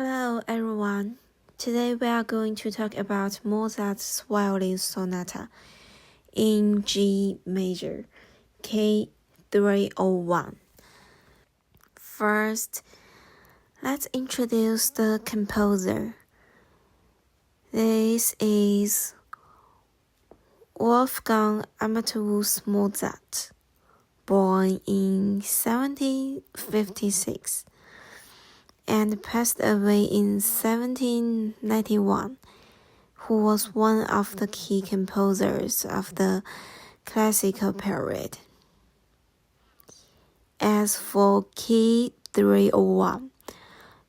Hello everyone. Today we are going to talk about Mozart's Violin Sonata in G major, K301. First, let's introduce the composer. This is Wolfgang Amadeus Mozart, born in 1756. And passed away in 1791, who was one of the key composers of the classical period. As for K301,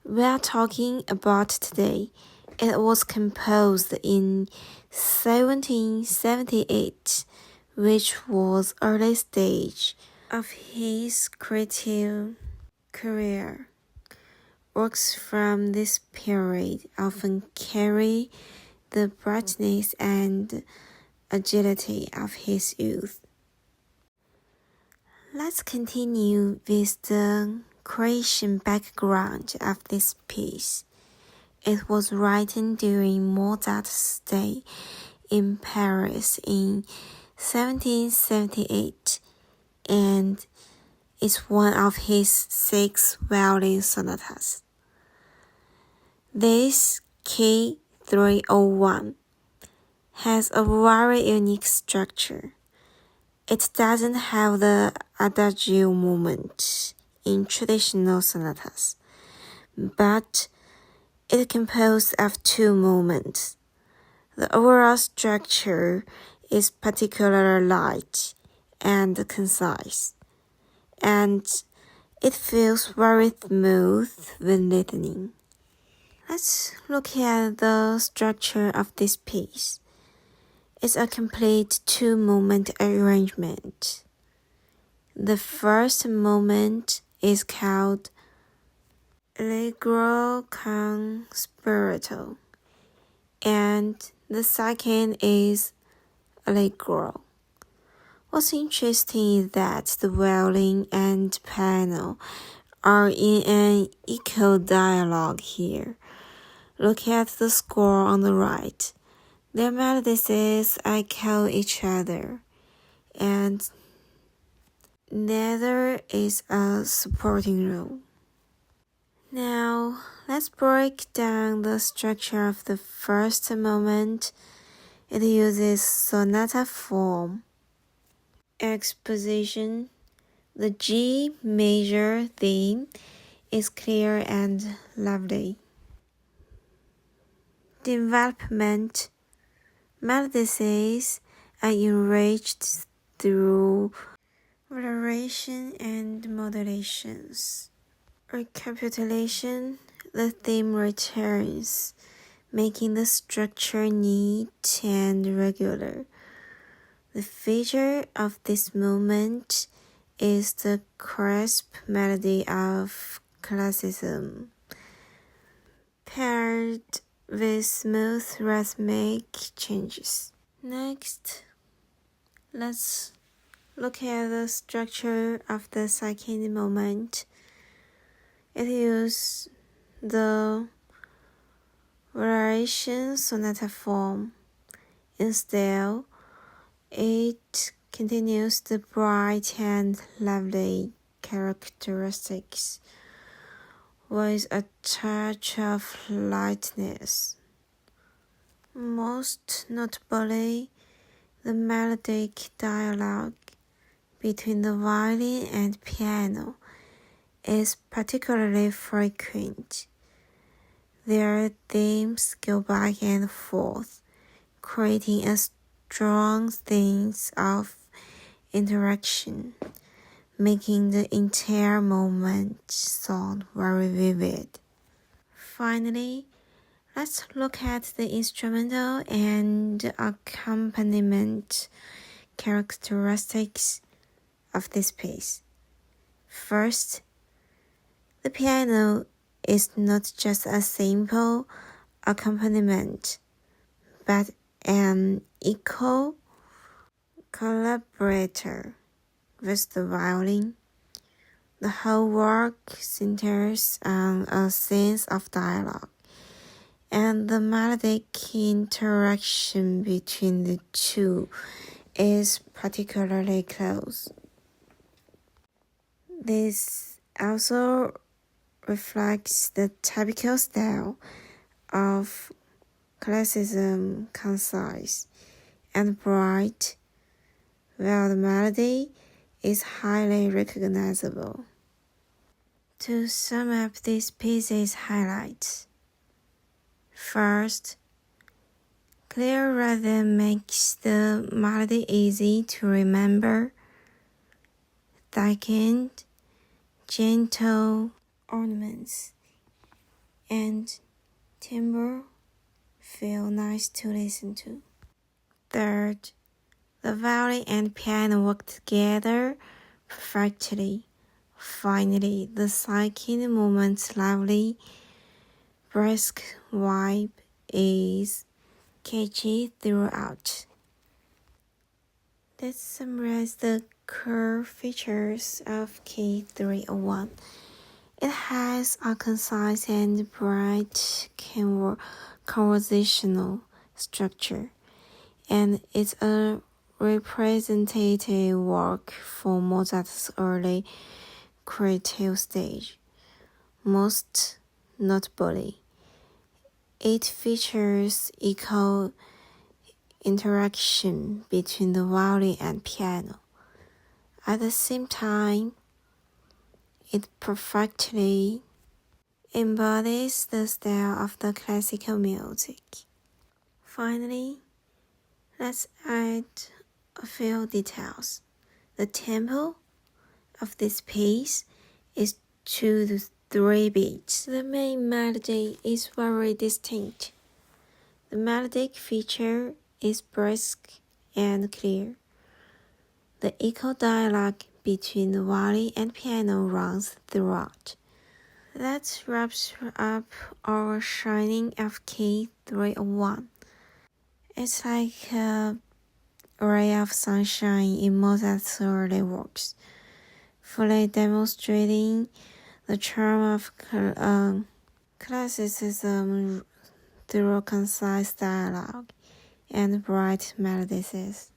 we are talking about today. It was composed in 1778, which was early stage of his creative career. Works from this period often carry the brightness and agility of his youth. Let's continue with the creation background of this piece. It was written during Mozart's stay in Paris in 1778 and is one of his 6 violin sonatas. This K301 has a very unique structure. It doesn't have the adagio movement in traditional sonatas, but it is composed of 2 movements. The overall structure is particularly light and concise, and it feels very smooth when listening. Let's look at the structure of this piece. It's a complete 2-movement arrangement. The first movement is called Allegro con spirito, and the second is Allegro. What's interesting is that the violin and piano are in an equal dialogue here. Look at the score on the right. Their melodies echo each other, and neither is a supporting role. Now, let's break down the structure of the first movement. It uses sonata form. Exposition. The G major theme is clear and lovely. Development. Melodies are enriched through variation and modulations. Recapitulation. The theme returns, making the structure neat and regular. The feature of this movement is the crisp melody of classicism, paired with smooth rhythmic changes. Next, let's look at the structure of the second movement. It uses the variation sonata form. Instead, it continues the bright and lovely characteristics with a touch of lightness. Most notably, the melodic dialogue between the violin and piano is particularly frequent. Their themes go back and forth, creating a strong sense of interaction, making the entire moment sound very vivid. Finally, let's look at the instrumental and accompaniment characteristics of this piece. First, the piano is not just a simple accompaniment, but an equal collaborator with the violin. The whole work centers on a sense of dialogue, and the melodic interaction between the two is particularly close. This also reflects the typical style of classicism, concise and bright, while the melody is highly recognizable. To sum up this piece's highlights, first, clear rhythm makes the melody easy to remember. Second, gentle ornaments and timbre feel nice to listen to. Third, the violin and piano work together perfectly. Finally, the second movement's lively, brisk vibe is catchy throughout. Let's summarize the core features of K301. It has a concise and bright conversational structure, and it's a representative work for Mozart's early creative stage. Most notably, it features equal interaction between the violin and piano. At the same time, it perfectly embodies the style of the classical music. Finally, let's add a few details. The tempo of this piece is 2 to 3 beats. The main melody is very distinct. The melodic feature is brisk and clear. The equal dialogue between the violin and piano runs throughout. That wraps up our shining of K301. It's like a ray of sunshine in Mozart's early works, fully demonstrating the charm of classicism through concise dialogue and bright melodies.